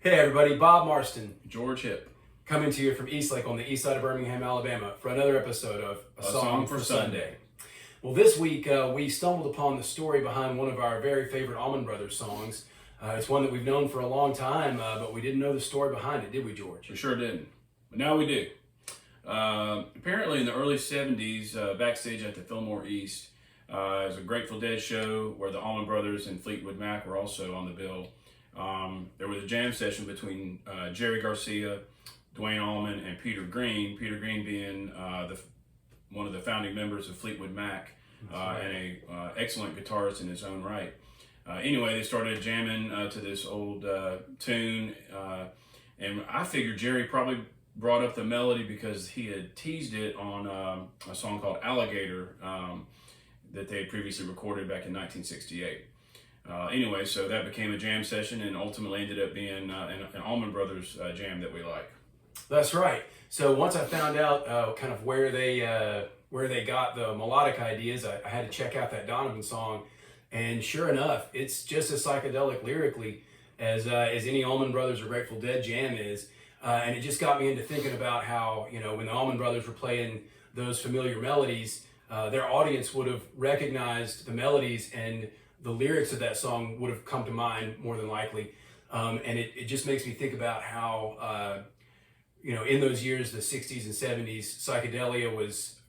Hey everybody, Bob Marston George Hip. coming to you from Eastlake on the east side of Birmingham, Alabama for another episode of A Song for Sunday. Well, this week we stumbled upon the story behind one of our very favorite Allman Brothers songs. It's one that we've known for a long time, but we didn't know the story behind it, did we, George? We sure didn't, but now we do. Apparently in the early 70s, backstage at the Fillmore East, it was a Grateful Dead show where the Allman Brothers and Fleetwood Mac were also on the bill. There was a jam session between Jerry Garcia, Dwayne Allman, and Peter Green. Peter Green being one of the founding members of Fleetwood Mac and a excellent guitarist in his own right. Anyway, they started jamming to this old tune, and I figured Jerry probably brought up the melody because he had teased it on a song called Alligator that they had previously recorded back in 1968. Anyway, so that became a jam session and ultimately ended up being an Allman Brothers jam that we like. That's right. So once I found out kind of where they got the melodic ideas, I had to check out that Donovan song, and sure enough, it's just as psychedelic lyrically as any Allman Brothers or Grateful Dead jam is, and it just got me into thinking about how, you know, when the Allman Brothers were playing those familiar melodies, their audience would have recognized the melodies, and the lyrics of that song would have come to mind more than likely. And it just makes me think about how, you know, in those years, the 60s and 70s, psychedelia was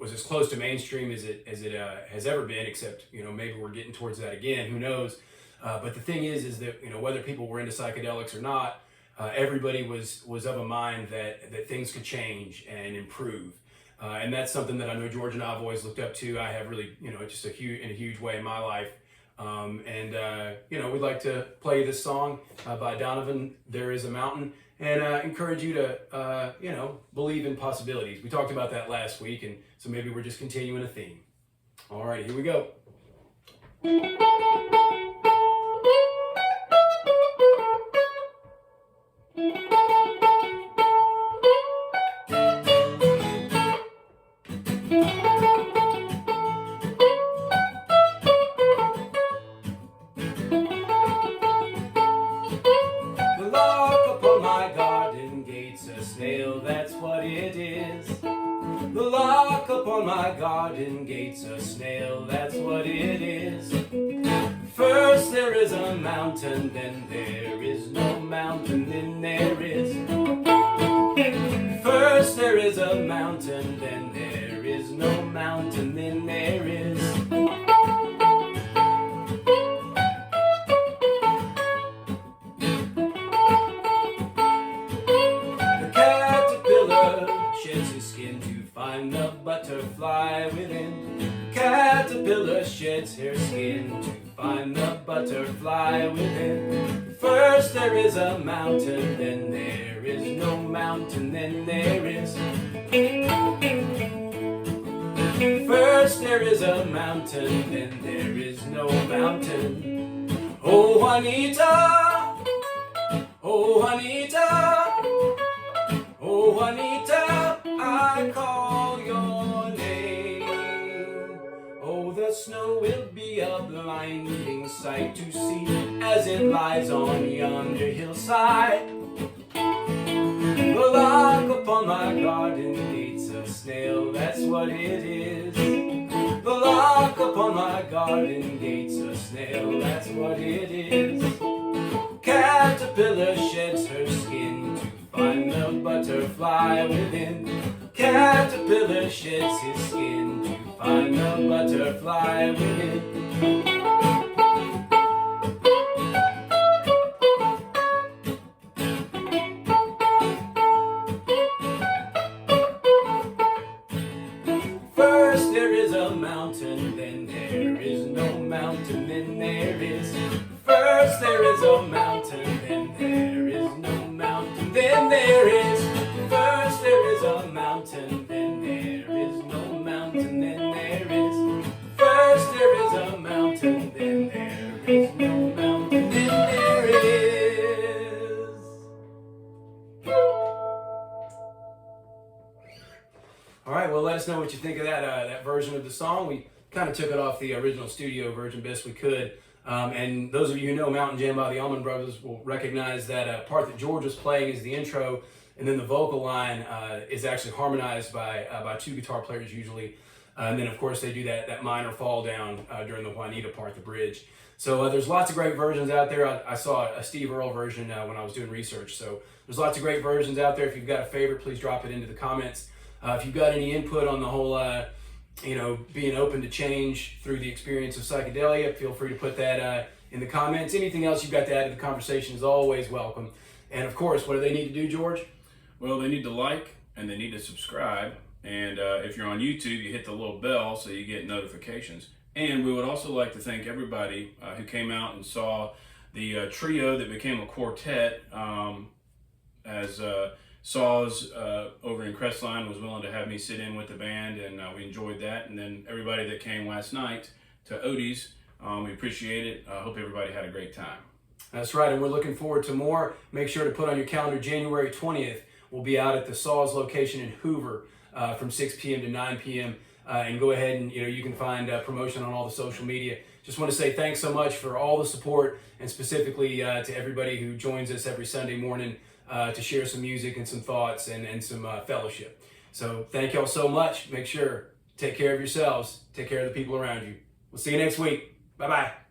as close to mainstream as it has ever been, except, you know, maybe we're getting towards that again, who knows. But the thing is that, you know, whether people were into psychedelics or not, everybody was of a mind that things could change and improve. And that's something that I know George and I have always looked up to. I have really, you know, just in a huge way in my life. You know, we'd like to play this song by Donovan, There Is a Mountain, and encourage you to, you know, believe in possibilities. We talked about that last week, and so maybe we're just continuing a theme. All right, here we go. That's what it is. The lock upon my garden gate's a snail, that's what it is. First there is a mountain, then there is no mountain, then there is. First there is a mountain, then there is no mountain, then there is. Sheds his skin to find the butterfly within. Caterpillar sheds her skin to find the butterfly within. First there is a mountain, then there is no mountain, then there is. First there is a mountain, then there is no mountain. Oh Juanita, oh Juanita, oh Juanita, I call your name. Oh, the snow will be a blinding sight to see as it lies on yonder hillside. The lock upon my garden gate's a snail, that's what it is. The lock upon my garden gate's a snail, that's what it is. Caterpillar sheds her skin to find the butterfly within. Caterpillar sheds his skin to find the butterfly within. First there is a mountain, then there is no mountain, then there is. First there is a mountain, then there is no mountain, then there is. First there is a mountain, then there is no mountain, then there is. First there is a mountain, then there is no mountain, then there is. All right, well, let us know what you think of that version of the song. We kind of took it off the original studio version best we could. And those of you who know Mountain Jam by the Allman Brothers will recognize that part that George was playing is the intro, and then the vocal line is actually harmonized by two guitar players usually. And then, of course, they do that minor fall down during the Juanita part, the bridge. So there's lots of great versions out there. I saw a Steve Earle version when I was doing research. So there's lots of great versions out there. If you've got a favorite, please drop it into the comments. If you've got any input on the whole, being open to change through the experience of psychedelia, feel free to put that in the comments. Anything else you've got to add to the conversation is always welcome. And of course, what do they need to do, George? Well, they need to like and they need to subscribe. And if you're on YouTube, you hit the little bell so you get notifications. And we would also like to thank everybody who came out and saw the trio that became a quartet, as Saws over in Crestline was willing to have me sit in with the band, and we enjoyed that. And then everybody that came last night to Odie's, we appreciate it. I hope everybody had a great time. That's right, and we're looking forward to more. Make sure to put on your calendar January 20th. We'll be out at the Saws location in Hoover from 6 p.m. to 9 p.m. And go ahead and you can find promotion on all the social media. Just want to say thanks so much for all the support, and specifically to everybody who joins us every Sunday morning to share some music and some thoughts and some fellowship. So thank y'all so much. Make sure, take care of yourselves, take care of the people around you. We'll see you next week. Bye-bye.